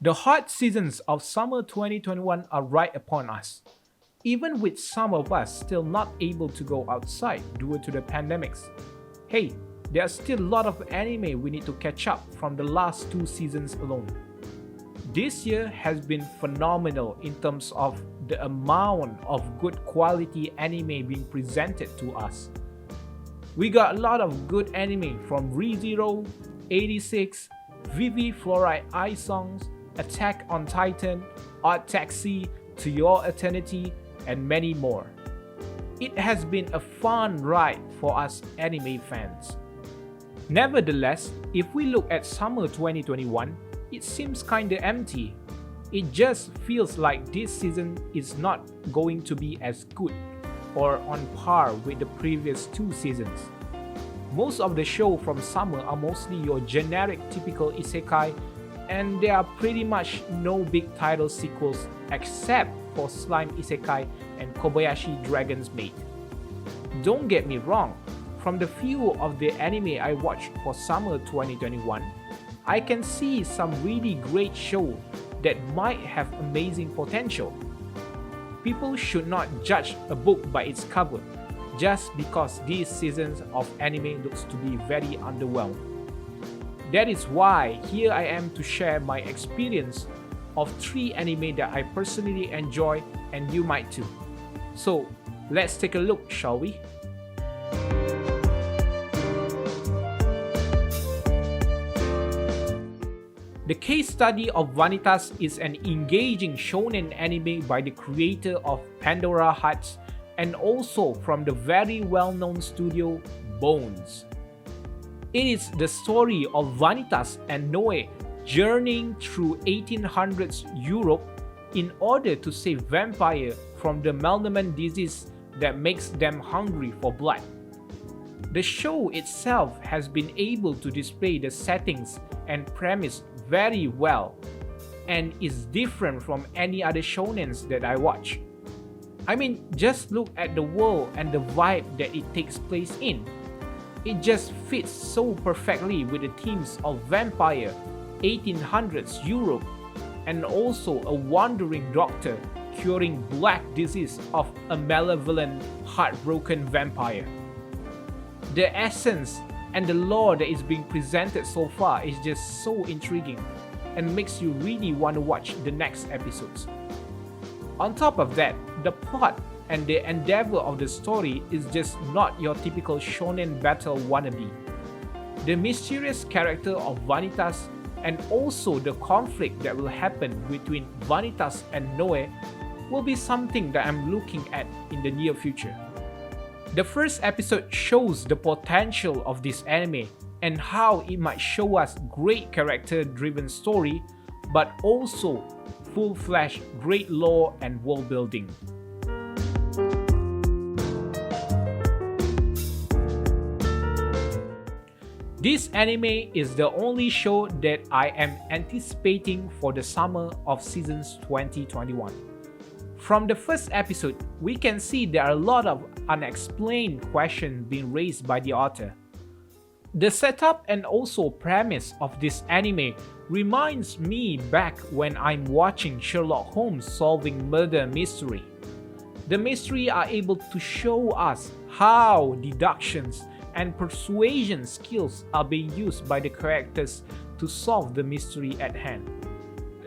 The hot seasons of summer 2021 are right upon us. Even with some of us still not able to go outside due to the pandemics. Hey, there are still a lot of anime we need to catch up from the last 2 seasons alone. This year has been phenomenal in terms of the amount of good quality anime being presented to us. We got a lot of good anime from ReZero, 86, Vivy Fluorite Eye Songs, Attack on Titan, Odd Taxi, To Your Eternity, and many more. It has been a fun ride for us anime fans. Nevertheless, if we look at summer 2021, it seems kinda empty. It just feels like this season is not going to be as good or on par with the previous 2 seasons. Most of the show from summer are mostly your generic typical isekai, and there are pretty much no big title sequels except for Slime Isekai and Kobayashi Dragon's Maid. Don't get me wrong, from the few of the anime I watched for summer 2021, I can see some really great shows that might have amazing potential. People should not judge a book by its cover just because these seasons of anime looks to be very underwhelmed. That is why here I am to share my experience of 3 anime that I personally enjoy and you might too. So let's take a look, shall we? The case study of Vanitas is an engaging shonen anime by the creator of Pandora Hearts and also from the very well-known studio Bones. It is the story of Vanitas and Noe journeying through 1800s Europe in order to save vampires from the malevolent disease that makes them hungry for blood. The show itself has been able to display the settings and premise very well and is different from any other shonens that I watch. I mean, just look at the world and the vibe that it takes place in. It just fits so perfectly with the themes of vampire, 1800s Europe, and also a wandering doctor curing black disease of a malevolent, heartbroken vampire. The essence and the lore that is being presented so far is just so intriguing and makes you really want to watch the next episodes. On top of that, the plot and the endeavor of the story is just not your typical shonen battle wannabe. The mysterious character of Vanitas and also the conflict that will happen between Vanitas and Noe will be something that I'm looking at in the near future. The first episode shows the potential of this anime and how it might show us great character-driven story, but also full-fledged great lore and world building. This anime is the only show that I am anticipating for the summer of seasons 2021. From the first episode, we can see there are a lot of unexplained questions being raised by the author. The setup and also premise of this anime reminds me back when I'm watching Sherlock Holmes solving murder mystery. The mystery are able to show us how deductions and persuasion skills are being used by the characters to solve the mystery at hand.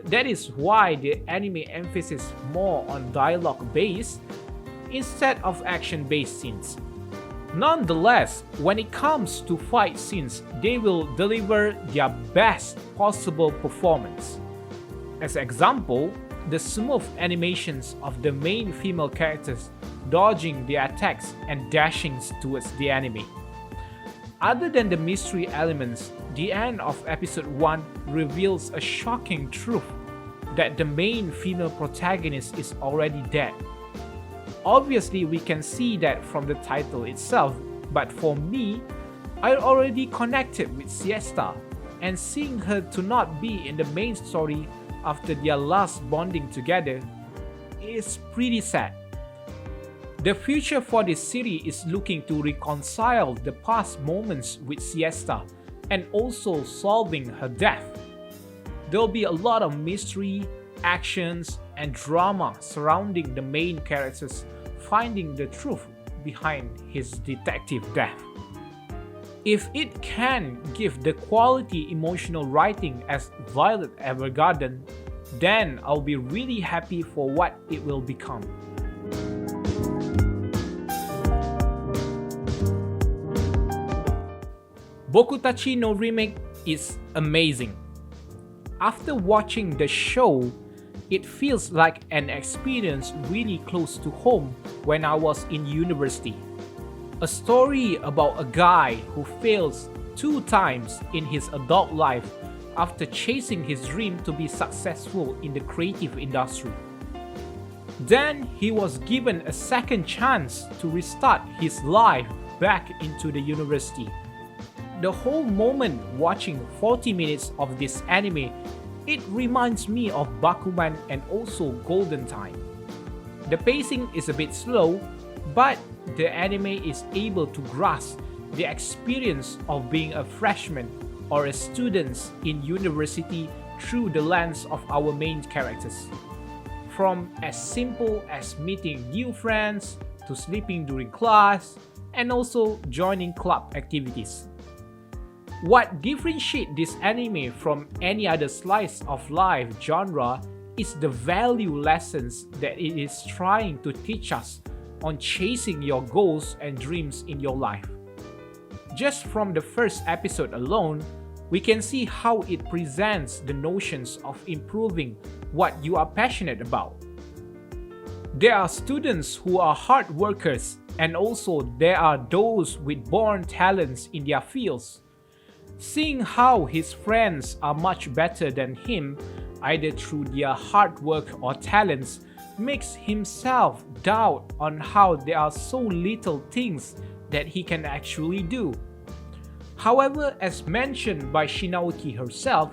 That is why the anime emphasizes more on dialogue based instead of action based scenes. Nonetheless, when it comes to fight scenes, they will deliver their best possible performance. As example, the smooth animations of the main female characters dodging their attacks and dashing towards the enemy. Other than the mystery elements, the end of episode 1 reveals a shocking truth that the main female protagonist is already dead. Obviously, we can see that from the title itself, but for me, I already connected with Siesta, and seeing her to not be in the main story after their last bonding together is pretty sad. The future for this series is looking to reconcile the past moments with Siesta and also solving her death. There'll be a lot of mystery, actions, and drama surrounding the main characters finding the truth behind his detective death. If it can give the quality emotional writing as Violet Evergarden, then I'll be really happy for what it will become. Bokutachino Remake is amazing. After watching the show, it feels like an experience really close to home when I was in university. A story about a guy who fails 2 times in his adult life after chasing his dream to be successful in the creative industry. Then he was given a second chance to restart his life back into the university. The whole moment watching 40 minutes of this anime, it reminds me of Bakuman and also Golden Time. The pacing is a bit slow, but the anime is able to grasp the experience of being a freshman or a student in university through the lens of our main characters. From as simple as meeting new friends to sleeping during class and also joining club activities. What differentiates this anime from any other slice of life genre is the value lessons that it is trying to teach us on chasing your goals and dreams in your life. Just from the first episode alone, we can see how it presents the notions of improving what you are passionate about. There are students who are hard workers, and also there are those with born talents in their fields. Seeing how his friends are much better than him, either through their hard work or talents, makes himself doubt on how there are so little things that he can actually do. However, as mentioned by Shinaoki herself,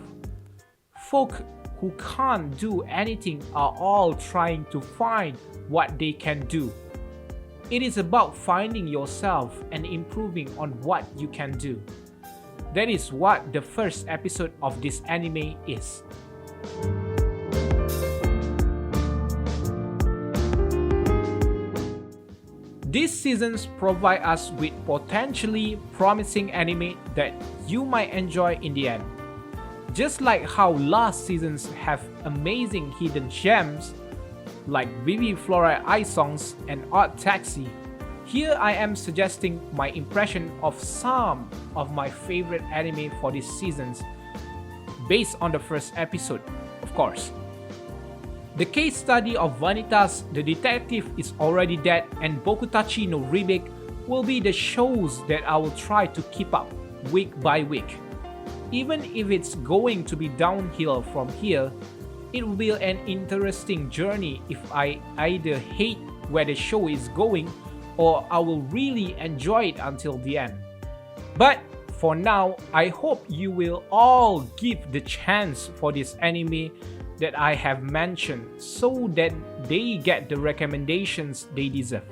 folk who can't do anything are all trying to find what they can do. It is about finding yourself and improving on what you can do. That is what the first episode of this anime is. These seasons provide us with potentially promising anime that you might enjoy in the end. Just like how last seasons have amazing hidden gems like Vivy Fluorite Eye Songs and Odd Taxi, here I am suggesting my impression of some of my favorite anime for these seasons, based on the first episode, of course. The case study of Vanitas, The Detective Is Already Dead, and Bokutachino Remake will be the shows that I will try to keep up week by week. Even if it's going to be downhill from here, it will be an interesting journey if I either hate where the show is going or I will really enjoy it until the end. But for now, I hope you will all give the chance for this anime that I have mentioned so that they get the recommendations they deserve.